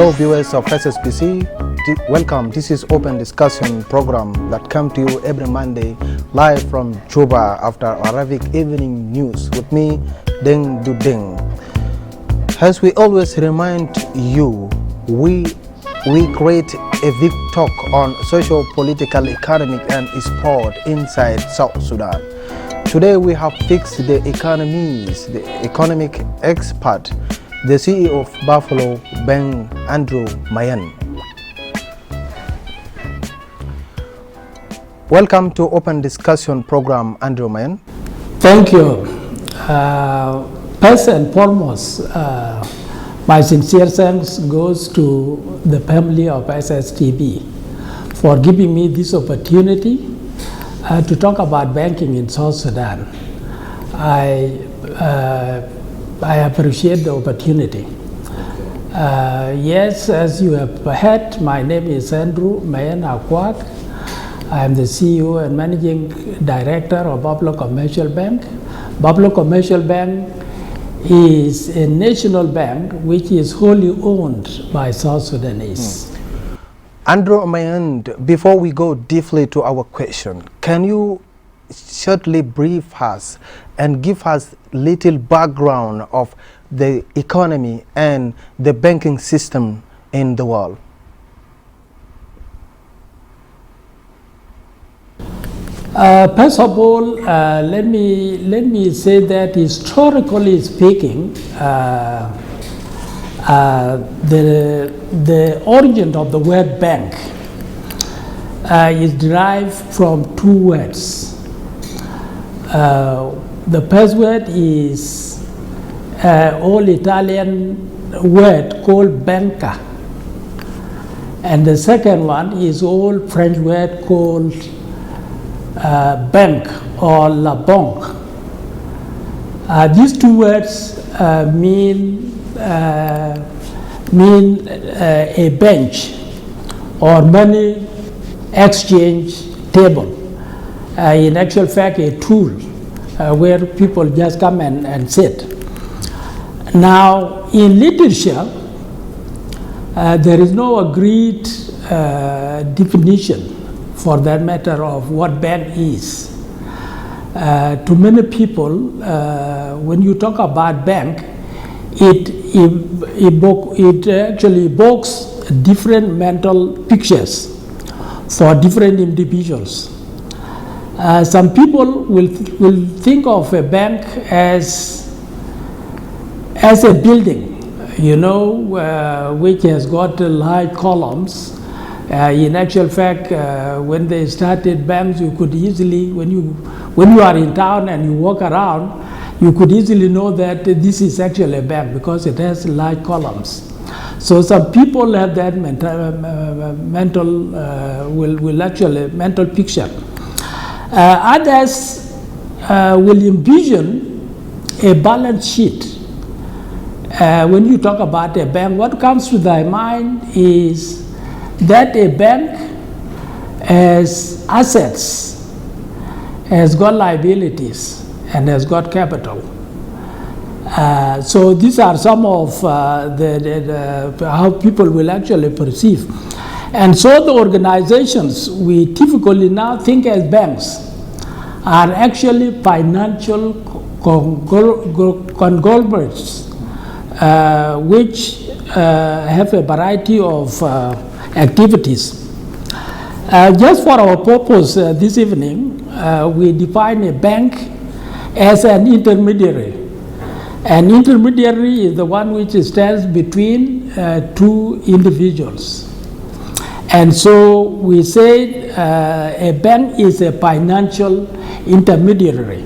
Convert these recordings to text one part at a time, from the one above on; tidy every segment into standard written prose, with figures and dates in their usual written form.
Hello viewers of SSBC, welcome. This is Open Discussion program that comes to you every Monday live from Juba after Arabic evening news with me, Deng Dut Deng. As we always remind you, we create a big talk on social, political, economic and sport inside South Sudan. Today we have fixed the economist, the economic expert, the CEO of Buffalo Bank, ANDREW Mayen. Welcome to Open Discussion program, ANDREW Mayen. Thank you. First and foremost, my sincere thanks goes to the family of SSTB for giving me this opportunity to talk about banking in South Sudan. I appreciate the opportunity. Yes, as you have heard, my name is ANDREW Mayen. I am the CEO and Managing Director of Buffalo Commercial Bank. Buffalo Commercial Bank is a national bank which is wholly owned by South Sudanese. ANDREW Mayen, before we go deeply to our question, can you shortly brief us and give us little background of the economy and the banking system in the world? First of all, let me say that historically speaking, the origin of the word bank is derived from two words. The first word is old Italian word called banca, and the second one is old French word called banque or la banque. These two words mean a bench or money exchange table. In actual fact, a tool where people just come and sit. Now, in literature, there is no agreed definition for that matter of what bank is. To many people, when you talk about bank, it actually evokes different mental pictures for different individuals. Some people will think of a bank as a building, which has got large columns. In actual fact, when they started banks, you could easily, when you are in town and you walk around, you could easily know that this is actually a bank because it has large columns. So some people have that mental picture. Others will envision a balance sheet. When you talk about a bank, what comes to their mind is that a bank has assets, has got liabilities, and has got capital. So these are some of how people will actually perceive. And so the organizations we typically now think as banks are actually financial conglomerates which have a variety of activities. Just for our purpose this evening, we define a bank as an intermediary. An intermediary is the one which stands between two individuals. And so we say a bank is a financial intermediary.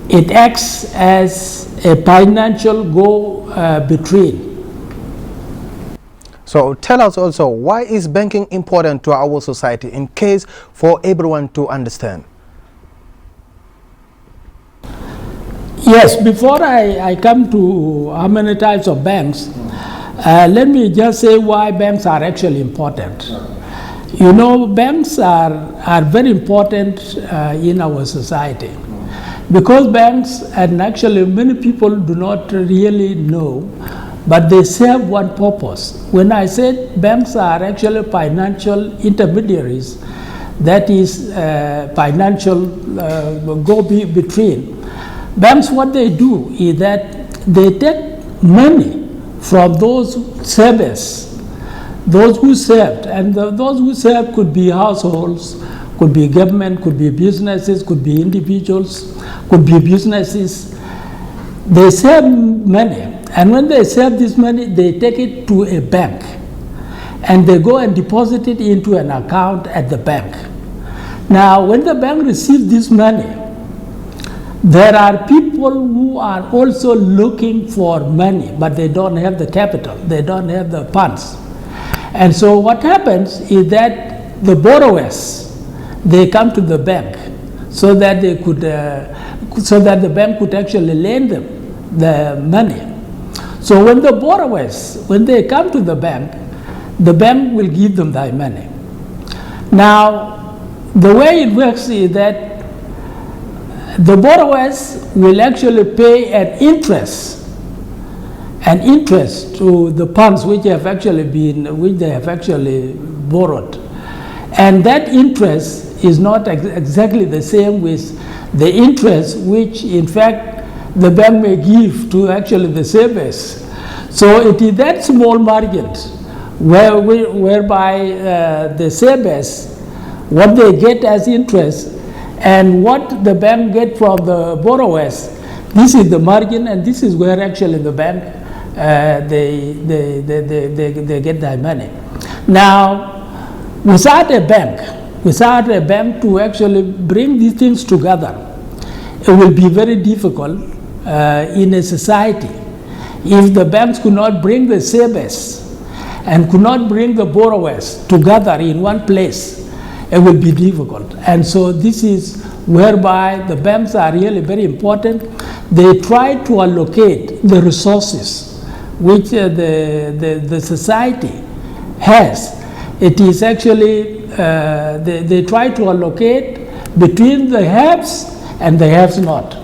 It acts as a financial go-between. So tell us also, why is banking important to our society, in case for everyone to understand? Yes, before I come to how many types of banks, let me just say why banks are actually important. Banks are very important in our society because banks, and actually many people do not really know, but they serve one purpose. When I said banks are actually financial intermediaries, that is financial between. Banks, what they do is that they take money from those servers, those who served, and those who served could be households, could be government, could be businesses, could be individuals, could be businesses. They save money, and when they save this money, they take it to a bank, and they go and deposit it into an account at the bank. Now, when the bank receives this money, there are people who are also looking for money, but they don't have the capital, they don't have the funds. And so what happens is that the borrowers, they come to the bank so that they could, so that the bank could actually lend them the money. So when the borrowers, when they come to the bank will give them their money. Now, the way it works is that the borrowers will actually pay an interest to the funds which they have actually borrowed. And that interest is not exactly the same with the interest which, in fact, the bank may give to actually the savers. So it is that small margin whereby the savers, what they get as interest and what the bank get from the borrowers, this is the margin, and this is where actually the bank they get their money. Now, without a bank to actually bring these things together, it will be very difficult in a society. If the banks could not bring the savers and could not bring the borrowers together in one place, it will be difficult. And so this is whereby the banks are really very important. They try to allocate the resources which the society has. It is actually, they try to allocate between the haves and the haves not.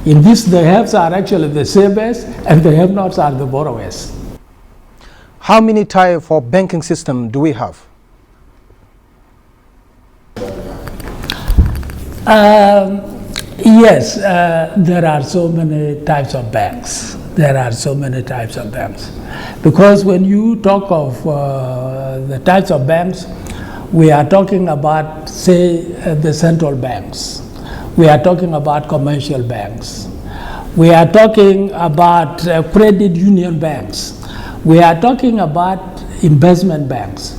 In this, the haves are actually the savers and the have-nots are the borrowers. How many types of banking system do we have? Yes, there are so many types of banks. Because when you talk of the types of banks, we are talking about, say, the central banks. We are talking about commercial banks. We are talking about credit union banks. We are talking about investment banks.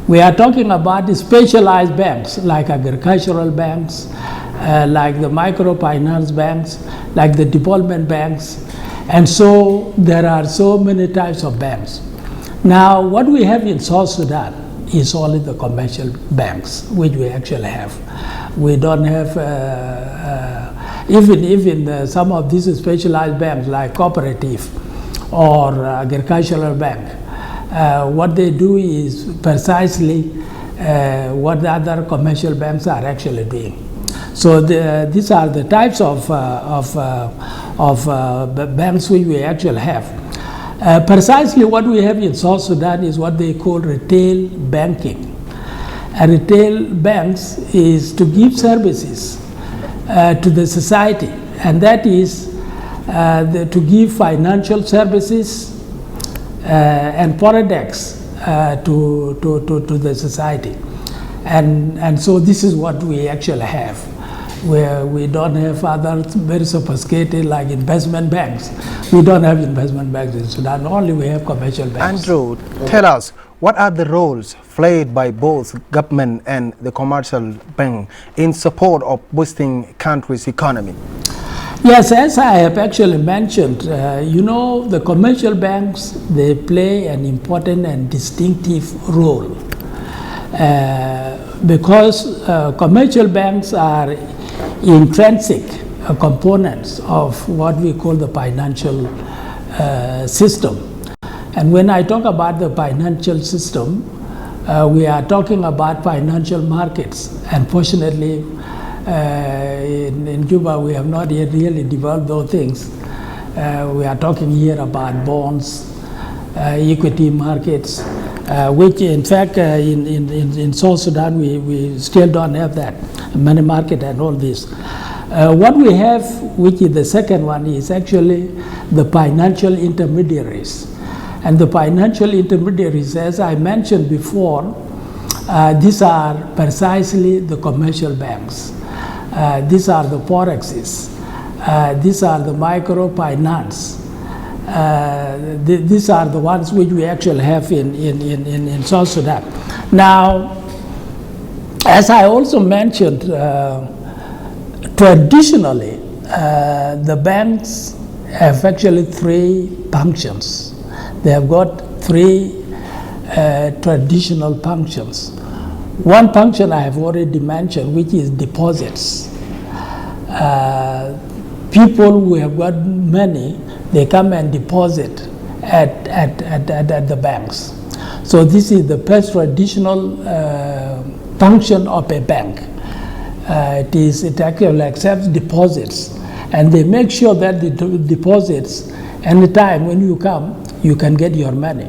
We are talking about the specialized banks like agricultural banks, like the microfinance banks, like the development banks. And so there are so many types of banks. Now, what we have in South Sudan is only the commercial banks, which we actually have. We don't have, even some of these specialized banks like cooperative or agricultural bank, what they do is precisely what the other commercial banks are actually doing. So these are the types of banks which we actually have. Precisely what we have in South Sudan is what they call retail banking. And retail banks is to give services to the society, and that is to give financial services and products to the society. And so this is what we actually have, where we don't have other very sophisticated like investment banks. We don't have investment banks in Sudan, only we have commercial banks. Andrew, tell us, what are the roles played by both government and the commercial bank in support of boosting country's economy? Yes, as I have actually mentioned, the commercial banks, they play an important and distinctive role because commercial banks are intrinsic components of what we call the financial system. And when I talk about the financial system, we are talking about financial markets. Unfortunately, in Juba, we have not yet really developed those things. We are talking here about bonds, equity markets, which in fact in South Sudan we still don't have that, money market and all this. What we have, which is the second one, is actually the financial intermediaries. And the financial intermediaries, as I mentioned before, these are precisely the commercial banks. These are the forexes. These are the microfinance. These are the ones which we actually have in South Sudan. Now, as I also mentioned, traditionally, the banks have actually three functions. They have got three traditional functions. One function I have already mentioned, which is deposits. People who have got money, they come and deposit at the banks. So this is the first traditional function of a bank. It actually accepts deposits, and they make sure that the deposits, anytime when you come, you can get your money.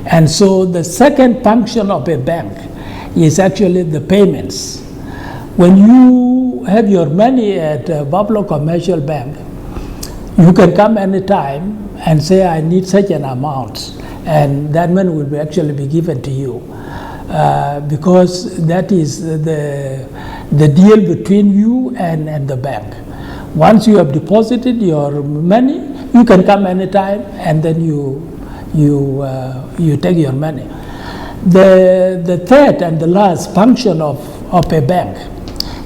And so the second function of a bank is actually the payments. When you have your money at Buffalo Commercial Bank, you can come anytime and say, I need such an amount, and that money will actually be given to you. Because that is the deal between you and the bank. Once you have deposited your money, you can come anytime, and then you take your money. The third and the last function of a bank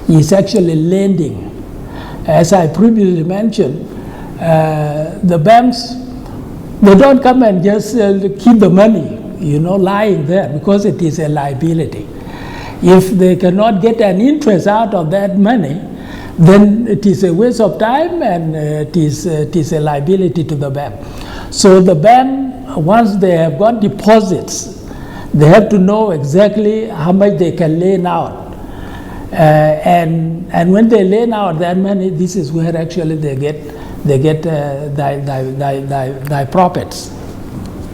is actually lending. As I previously mentioned, the banks, they don't come and just keep the money, lying there, because it is a liability. If they cannot get an interest out of that money, then it is a waste of time, and it is a liability to the bank. So the bank, once they have got deposits, they have to know exactly how much they can lend out. And when they lend out that money, this is where actually they get their profits.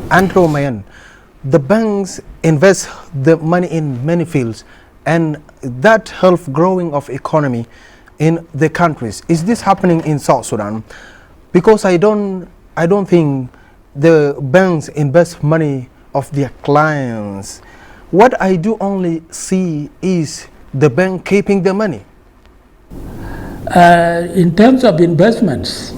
Andrew Mayen, the banks invest the money in many fields, and that helps growing of economy in the countries. Is this happening in South Sudan? Because I don't think the banks invest money of their clients. What I do only see is the bank keeping the money. In terms of investments,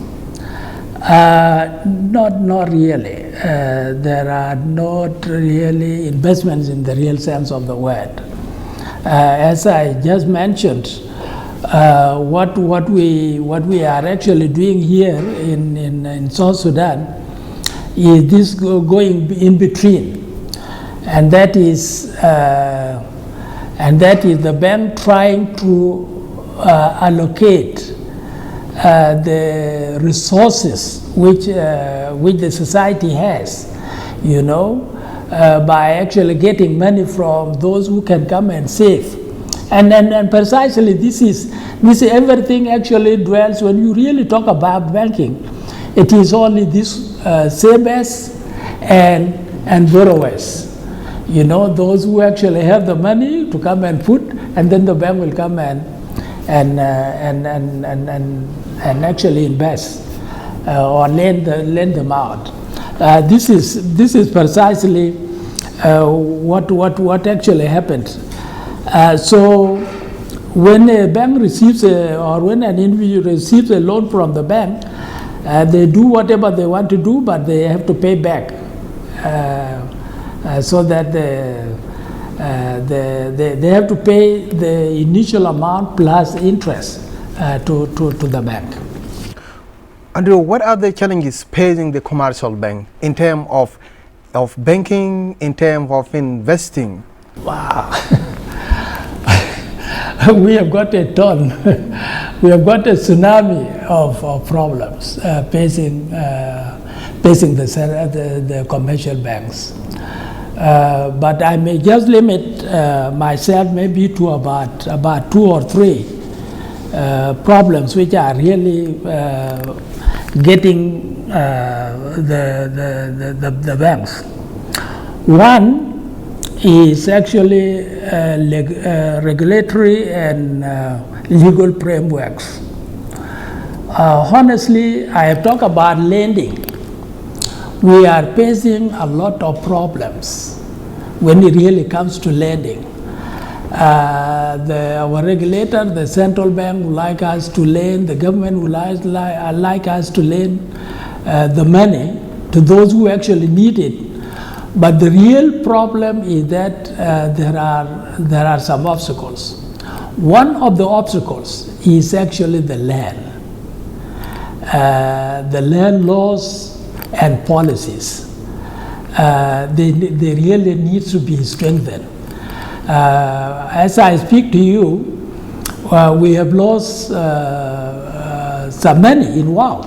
not really. There are not really investments in the real sense of the word. As I just mentioned, what we are actually doing here in South Sudan is this going in between, and that is the bank trying to allocate the resources which the society has, by actually getting money from those who can come and save. And precisely this is everything actually dwells, when you really talk about banking, it is only this savers and borrowers. Those who actually have the money to come and put, and then the bank will come and actually invest or lend them out. This is precisely what actually happens. So when a bank receives or when an individual receives a loan from the bank, they do whatever they want to do, but they have to pay back, so that they have to pay the initial amount plus interest to the bank. Andrew, what are the challenges facing the commercial bank in terms of banking, in terms of investing? Wow. We have got a ton. We have got a tsunami of problems facing the commercial banks. But I may just limit myself maybe to about 2 or 3 problems which are really getting the banks. One is actually regulatory and legal frameworks. Honestly, I have talked about lending. We are facing a lot of problems when it really comes to lending. Our regulator, the central bank, would like us to lend, the government would like us to lend the money to those who actually need it. But the real problem is that there are some obstacles. One of the obstacles is actually the land laws and policies. They really need to be strengthened. As I speak to you, we have lost some money in WOW.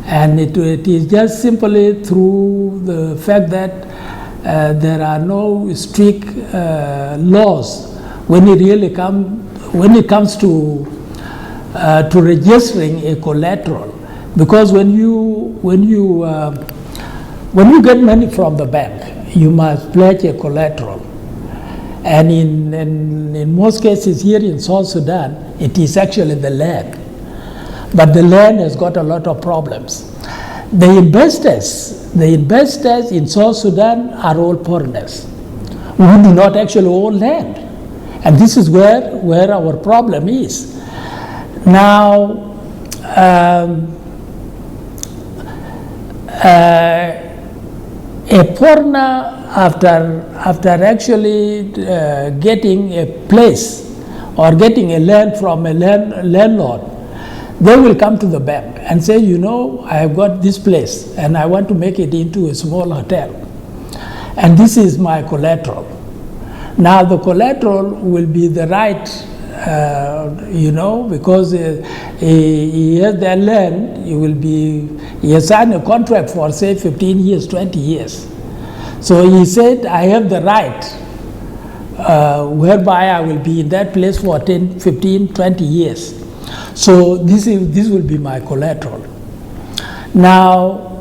And it is just simply through the fact that there are no strict laws when it comes to registering a collateral. Because when you get money from the bank, you must pledge a collateral. And in most cases here in South Sudan, it is actually the land. But the land has got a lot of problems. The investors in South Sudan are all foreigners who do not actually own land. And this is where our problem is. Now, a foreigner, after actually getting a place or getting a land from a landlord, they will come to the bank and say, I have got this place and I want to make it into a small hotel. And this is my collateral. Now the collateral will be the right, because he has that land, he has signed a contract for say 15 years, 20 years. So he said, I have the right whereby I will be in that place for 10, 15, 20 years. So this will be my collateral. Now,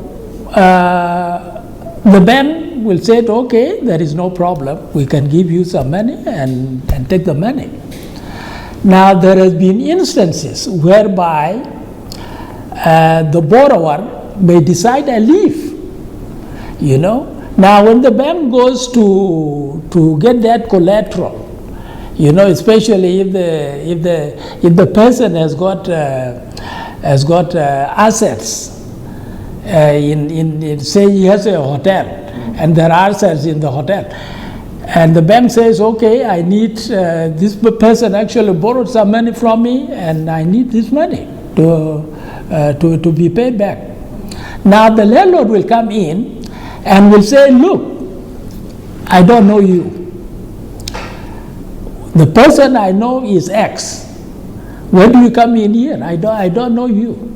the bank will say, okay, there is no problem. We can give you some money and take the money. Now, there has been instances whereby the borrower may decide I leave, Now, when the bank goes to get that collateral, especially if the person has got assets in say he has a hotel and there are assets in the hotel, and the bank says, okay, I need this person actually borrowed some money from me and I need this money to be paid back. Now the landlord will come in and will say, look, I don't know you. The person I know is X. When do you come in here? I don't know you.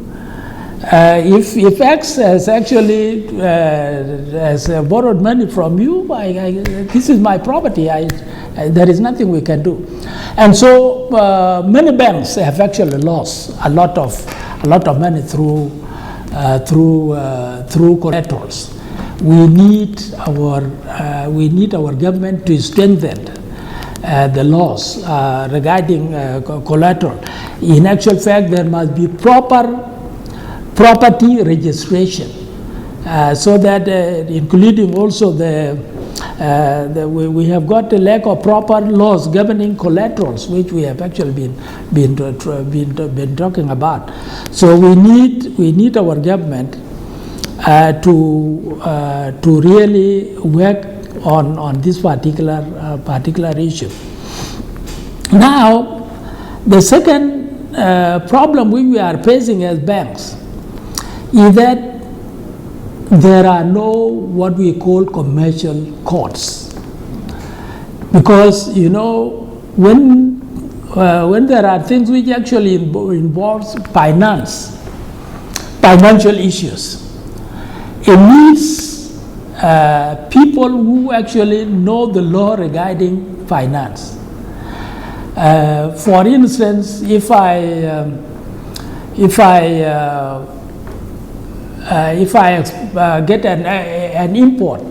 If X has actually has borrowed money from you, this is my property. There is nothing we can do. And so many banks have actually lost a lot of money through collaterals. We need our government to strengthen the laws regarding collateral. In actual fact, there must be proper property registration, so that including also we have got a lack of proper laws governing collaterals, which we have actually been talking about. So we need our government to really work on this particular issue. Now, the second problem we are facing as banks is that there are no what we call commercial courts, because when there are things which actually involves financial issues, it needs people who actually know the law regarding finance. For instance, if I if I get an import,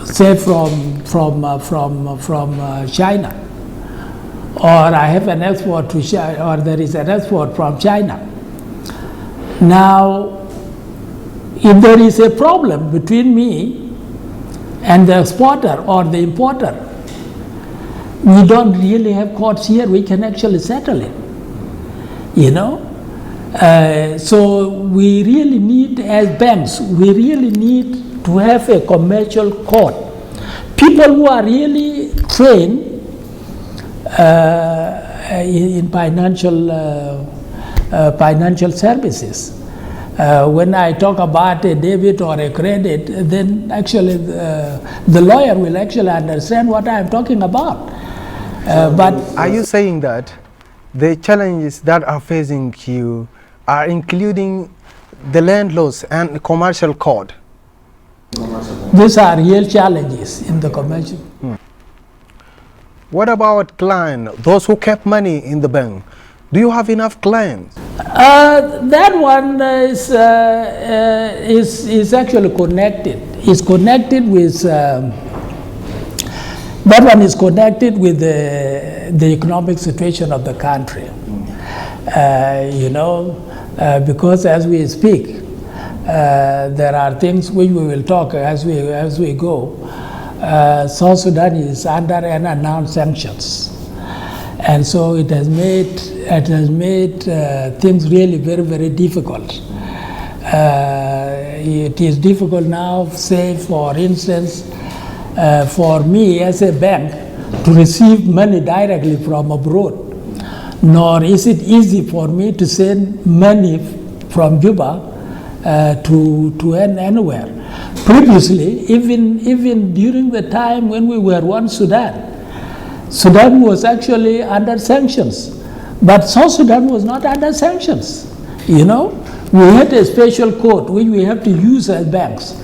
say from China, or I have an export to China, or there is an export from China. Now, if there is a problem between me and the exporter or the importer, we don't really have courts here. We can actually settle it, you know. So we really need, as banks, we really need to have a commercial court. People who are really trained in financial services. When I talk about a debit or a credit, then actually the lawyer will actually understand what I am talking about. But are you saying that the challenges that are facing you are including the land laws and commercial code? These are real challenges in the commercial. What about clients, those who kept money in the bank? Do you have enough clients? That one is actually connected. It's connected with that one is connected with the economic situation of the country. You know, because as we speak, there are things which we will talk as we go. South Sudan is under unannounced sanctions, and so it has made things really very, very difficult. It is difficult now, say for instance, for me as a bank to receive money directly from abroad, nor is it easy for me to send money from Juba to anywhere. Previously, even during the time when we were one Sudan was actually under sanctions, but South Sudan was not under sanctions. You know, we had a special code which we have to use as banks,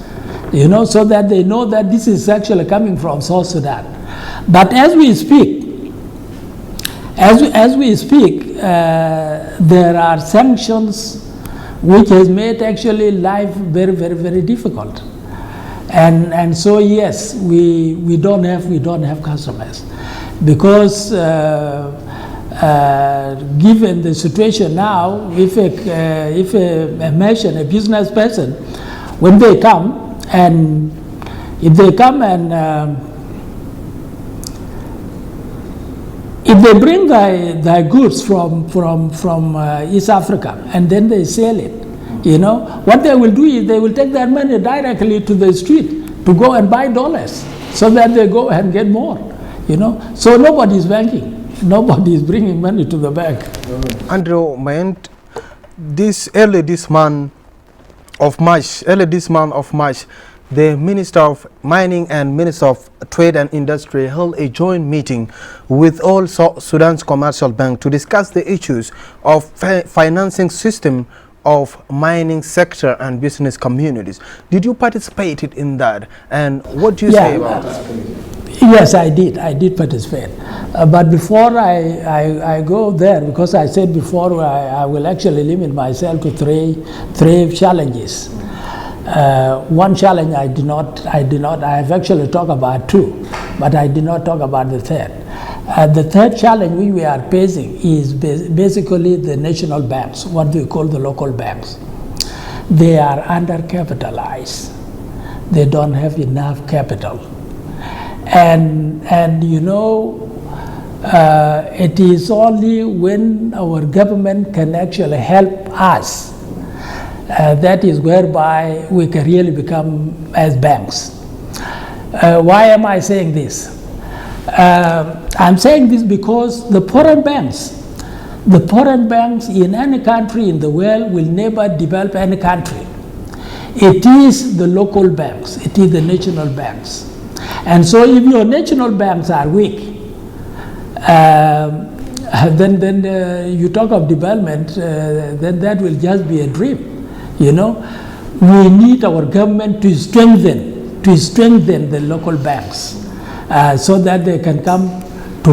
you know, so that they know that this is actually coming from South Sudan. But as we speak, there are sanctions which has made actually life very, very, very difficult. And so yes, we don't have customers, because given the situation now, if a merchant, a business person, when they come and if they bring their goods from East Africa and then they sell it, you know, what they will do is they will take that money directly to the street to go and buy dollars, so that they go and get more, you know. So nobody is banking. Nobody is bringing money to the bank. ANDREW Mayen, early this month of March, the Minister of Mining and Minister of Trade and Industry held a joint meeting with all Sudan's commercial banks to discuss the issues of financing system of mining sector and business communities. Did you participate in that? And what do you say about that? Yes, I did participate. But before I go there, because I said before I will actually limit myself to three challenges. One challenge I have actually talked about two, but I did not talk about the third. The third challenge we are facing is basically the national banks, what we call the local banks. They are undercapitalized. They don't have enough capital. And you know, it is only when our government can actually help us, that is whereby we can really become as banks. Why am I saying this? I'm saying this because the foreign banks in any country in the world will never develop any country. It is the local banks, it is the national banks. And so if your national banks are weak, then you talk of development, then that will just be a dream. You know, we need our government to strengthen the local banks, so that they can come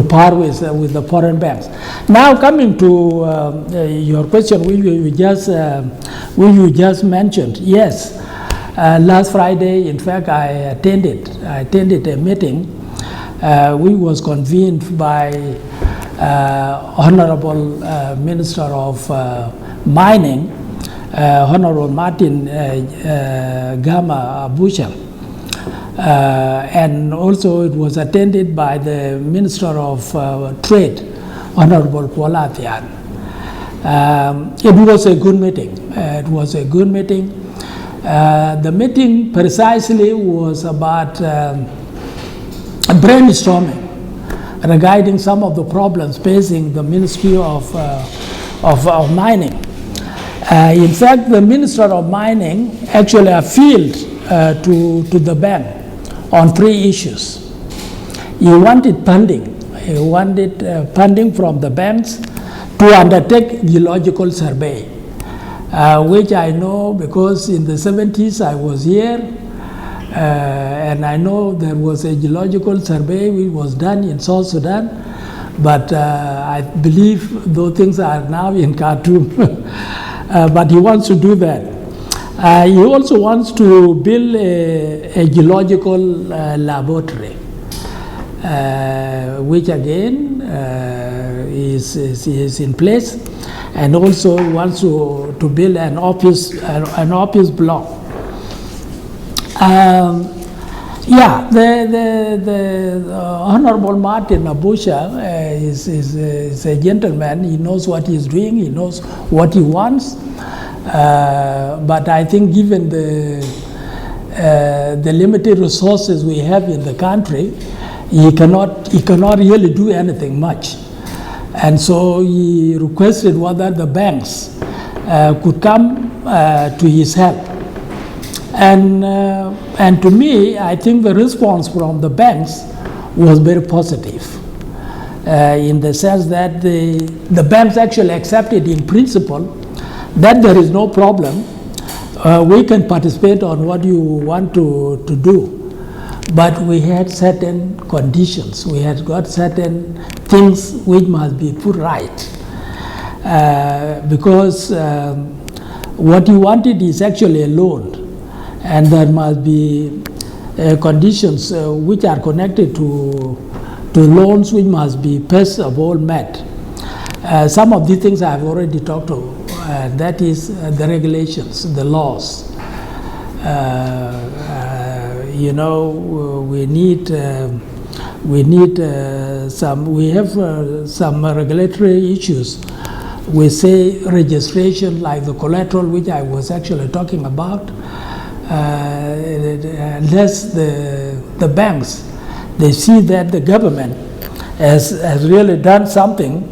par with the foreign banks. Now coming to your question, which you just mentioned, yes, last Friday, in fact, I attended a meeting which was convened by Honorable Minister of Mining, Honorable Martin Gama Abusha. And also it was attended by the Minister of Trade, Honorable Kuala Thian. It was a good meeting. The meeting precisely was about brainstorming regarding some of the problems facing the Ministry of Mining. In fact, the Minister of Mining actually appealed to the bank on 3 issues. He wanted funding. He wanted funding from the banks to undertake geological survey, which I know because in the 70s I was here, and I know there was a geological survey which was done in South Sudan, but I believe those things are now in Khartoum. But he wants to do that. He also wants to build a geological laboratory, which again is in place, and also wants to build an office block. The Honorable Martin Abusha is a gentleman. He knows what he's doing. He knows what he wants. But I think given the limited resources we have in the country, he cannot really do anything much. And so he requested whether the banks could come to his help. And to me, I think the response from the banks was very positive, in the sense that the banks actually accepted in principle that there is no problem. We can participate on what you want to do. But we had certain conditions. We had got certain things which must be put right. Because what you wanted is actually a loan. And there must be conditions which are connected to loans which must be first of all met. Some of these things I have already talked about. That is the regulations, the laws. We have some regulatory issues. We say registration, like the collateral which I was actually talking about. Unless the banks, they see that the government has really done something,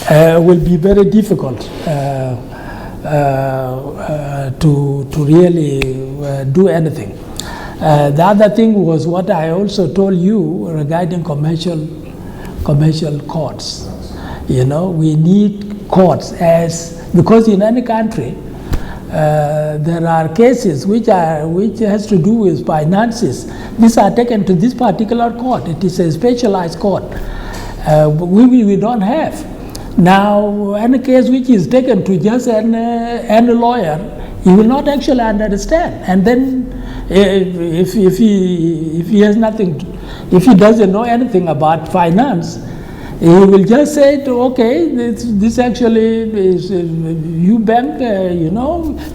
will be very difficult to really do anything. The other thing was what I also told you regarding commercial courts. We need courts because in any country, there are cases which has to do with finances. These are taken to this particular court. It is a specialized court. We don't have. Now, any case which is taken to just any lawyer, he will not actually understand. And then, if he has nothing, if he doesn't know anything about finance, he will just say, okay, this actually is, you bank,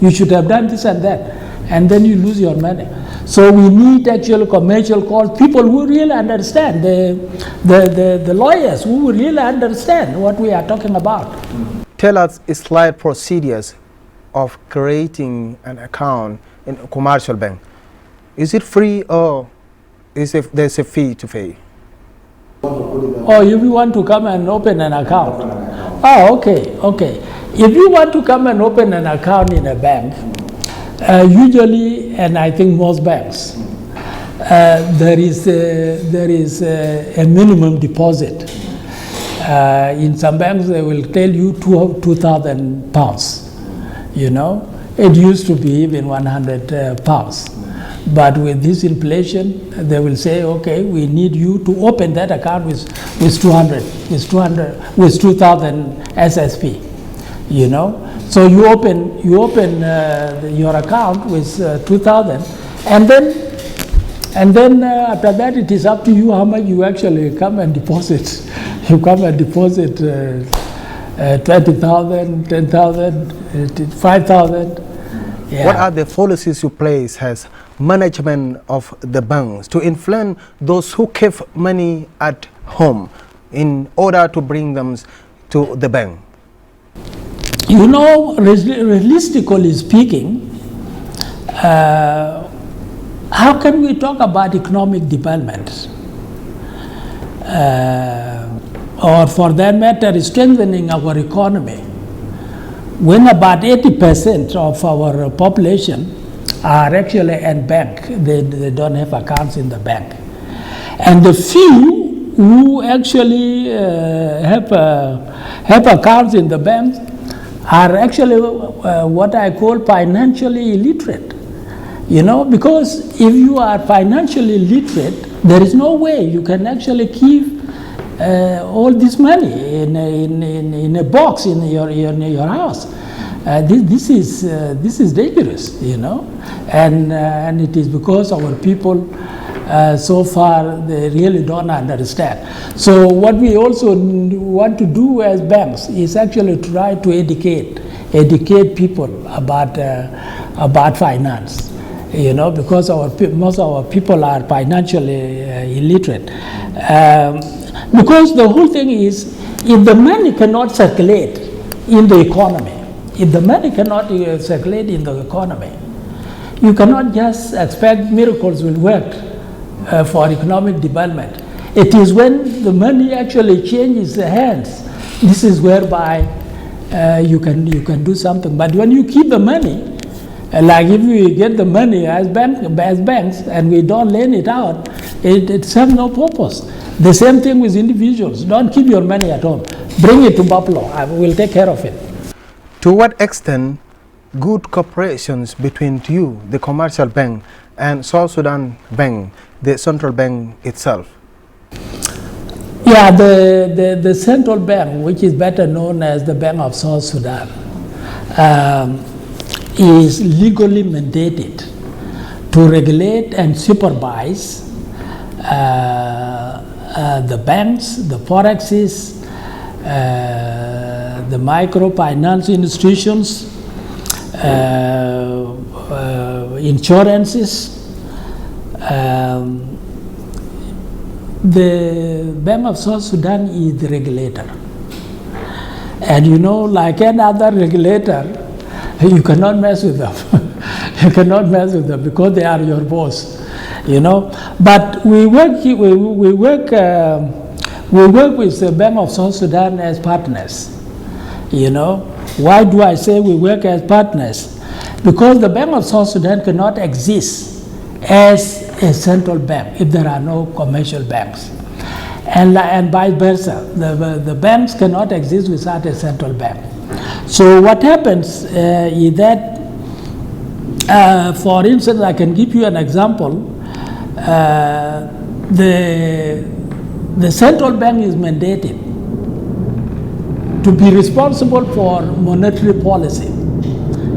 you should have done this and that. And then you lose your money. So we need actual commercial courts, people who really understand, the lawyers who really understand what we are talking about. Tell us slight procedures of creating an account in a commercial bank. Is it free or there's a fee to pay? Or if you want to come and open an account. Oh, okay. If you want to come and open an account in a bank, usually, and I think most banks, there is a minimum deposit. In some banks, they will tell you £2,000. It used to be even £100. But with this inflation, they will say, okay, we need you to open that account with 200, with 2,000 SSP, you know. So you open your account with 2,000, and then after that it is up to you how much you actually come and deposit. You come and deposit 20,000, 10,000, 5,000. Yeah. What are the policies you place as management of the banks to influence those who keep money at home in order to bring them to the bank? You know, realistically speaking, how can we talk about economic development? Or for that matter, strengthening our economy, when about 80% of our population are actually at bank, they don't have accounts in the bank. And the few who actually have accounts in the bank are actually what I call financially illiterate. You know, because if you are financially literate, there is no way you can actually keep all this money in a box in your house. This is dangerous, you know, and it is because our people so far they really don't understand. So what we also want to do as banks is actually try to educate people about finance. You know, because most of our people are financially illiterate. Because the whole thing is, if the money cannot circulate in the economy, you cannot just expect miracles will work for economic development. It is when the money actually changes hands, this is whereby you can do something. But when you keep the money, like if we get the money as banks and we don't lend it out, it serves no purpose. The same thing with individuals. Don't keep your money at home. Bring it to Buffalo. I will take care of it. To what extent good cooperations between you, the commercial bank, and South Sudan Bank, the central bank itself? Yeah, the central bank, which is better known as the Bank of South Sudan, is legally mandated to regulate and supervise the banks, the forexes, the microfinance institutions, insurances. The Bank of South Sudan is the regulator. And you know, like any other regulator, you cannot mess with them. You cannot mess with them because they are your boss, you know. But we work with the Bank of South Sudan as partners, you know. Why do I say we work as partners? Because the Bank of South Sudan cannot exist as a central bank if there are no commercial banks. And vice versa, the banks cannot exist without a central bank. So what happens is that, for instance, I can give you an example. The central bank is mandated to be responsible for monetary policy.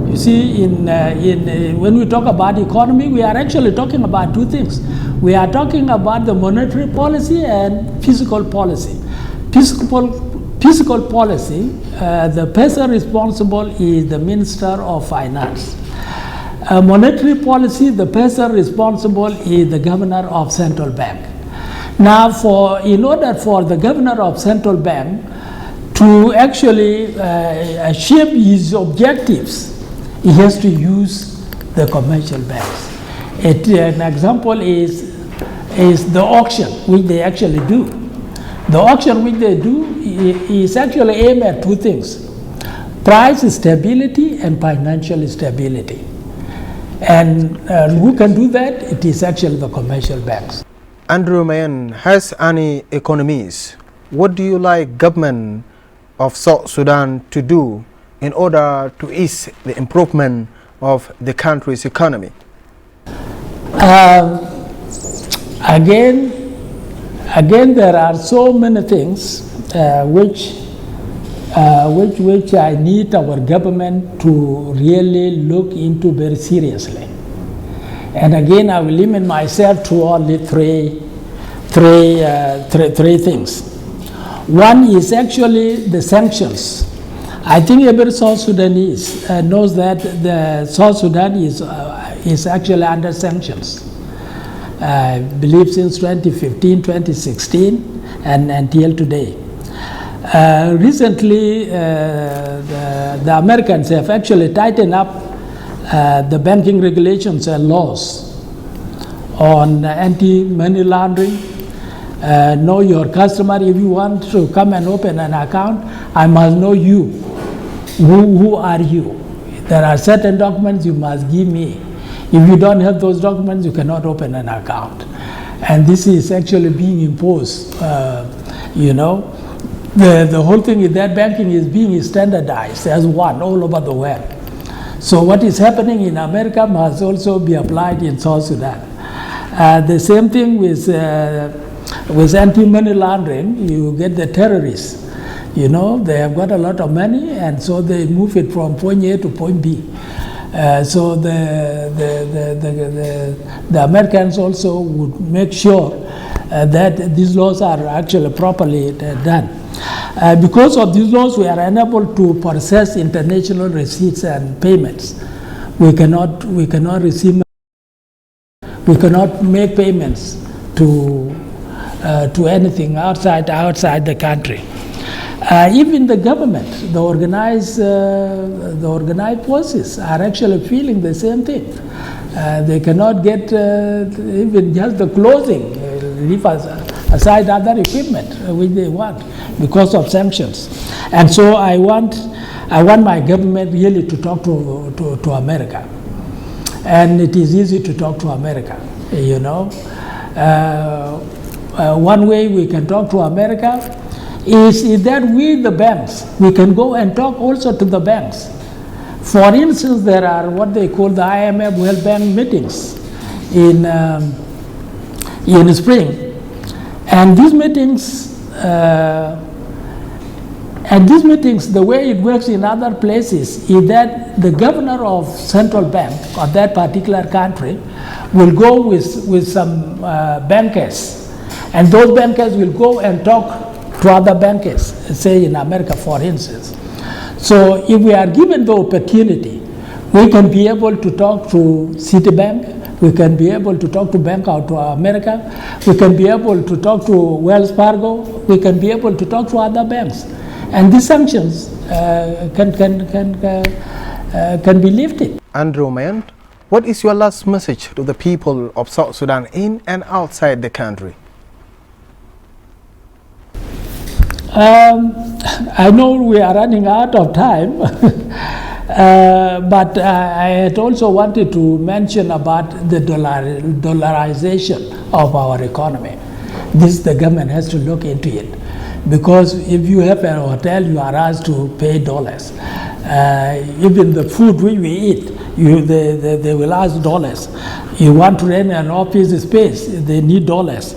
You see, when we talk about economy, we are actually talking about two things. We are talking about the monetary policy and fiscal policy. Fiscal policy, the person responsible is the Minister of Finance. Monetary policy, the person responsible is the Governor of Central Bank. Now, in order for the Governor of Central Bank to actually achieve his objectives, he has to use the commercial banks. An example is the auction, which they actually do. The auction which they do is actually aimed at two things: price stability and financial stability. And who can do that? It is actually the commercial banks. Andrew Mayen, as any economist, what do you like government of South Sudan to do in order to ease the improvement of the country's economy? Um, again, there are so many things which I need our government to really look into very seriously. And again, I will limit myself to only three things. One is actually the sanctions. I think every South Sudanese knows that the South Sudan is actually under sanctions. I believe since 2015, 2016, and until today. Recently, the Americans have actually tightened up the banking regulations and laws on anti-money laundering. Know your customer. If you want to come and open an account, I must know you. Who are you? There are certain documents you must give me. If you don't have those documents, you cannot open an account. And this is actually being imposed. The whole thing is that banking is being standardized as one all over the world. So what is happening in America must also be applied in South Sudan. The same thing with anti-money laundering. You get the terrorists. They have got a lot of money, and so they move it from point A to point B. So the Americans also would make sure that these laws are actually properly done. Because of these laws, we are unable to process international receipts and payments. We cannot receive. We cannot make payments to anything outside the country. Even the government, the organized forces are actually feeling the same thing. They cannot get even just the clothing, leave aside other equipment which they want because of sanctions. And so I want my government really to talk to America. And it is easy to talk to America, one way we can talk to America is that we, the banks, we can go and talk also to the banks. For instance, there are what they call the IMF World Bank meetings in spring. And these meetings, the way it works in other places is that the governor of central bank of that particular country will go with some bankers. And those bankers will go and talk to other bankers, say in America, for instance. So if we are given the opportunity, we can be able to talk to Citibank, we can be able to talk to Bank of America, we can be able to talk to Wells Fargo, we can be able to talk to other banks. And these sanctions can be lifted. Andrew Mayen, what is your last message to the people of South Sudan in and outside the country? I know we are running out of time, but I had also wanted to mention about the dollarization of our economy. This, the government has to look into it, because if you have a hotel, you are asked to pay dollars. Even the food we eat, they will ask dollars. You want to rent an office space, they need dollars.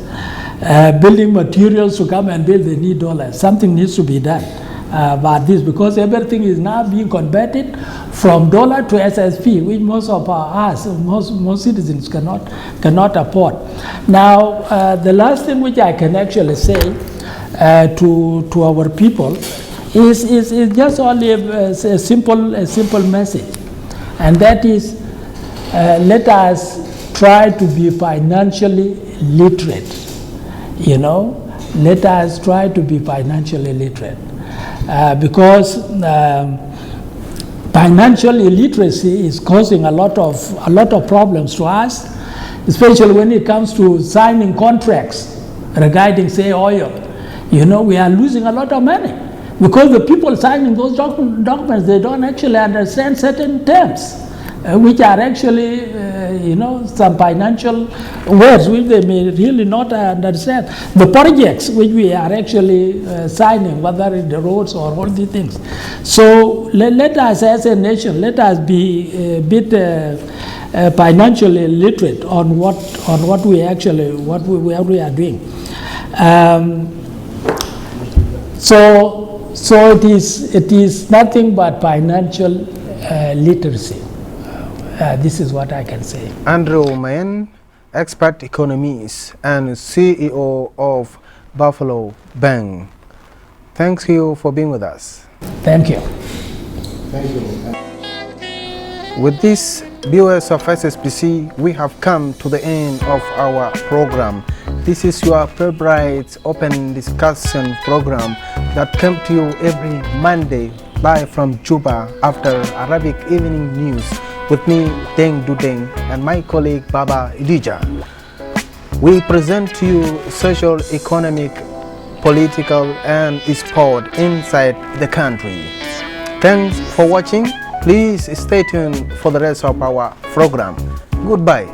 Building materials to come and build, they need dollars. Something needs to be done about this, because everything is now being converted from dollar to SSP, which most citizens cannot afford. Now, the last thing which I can actually say to our people is just only a simple message, and that is let us try to be financially literate. Let us try to be financially literate, because financial illiteracy is causing a lot of problems to us, especially when it comes to signing contracts regarding, say, oil. We are losing a lot of money because the people signing those documents, they don't actually understand certain terms, which are actually, some financial words which they may really not understand. The projects which we are actually signing, whether in the roads or all these things. So let us, as a nation, let us be a bit financially literate on what we are doing. So it is nothing but financial literacy. This is what I can say. Andrew Mayen, expert economist and CEO of Buffalo Bank. Thank you for being with us. Thank you. Thank you. With this, viewers of SSBC, we have come to the end of our program. This is your favorite open discussion program that comes to you every Monday live from Juba after Arabic evening news with me, Deng Dut Deng, and my colleague Baba Idija. We present to you social, economic, political, and sport inside the country. Thanks for watching. Please stay tuned for the rest of our program. Goodbye.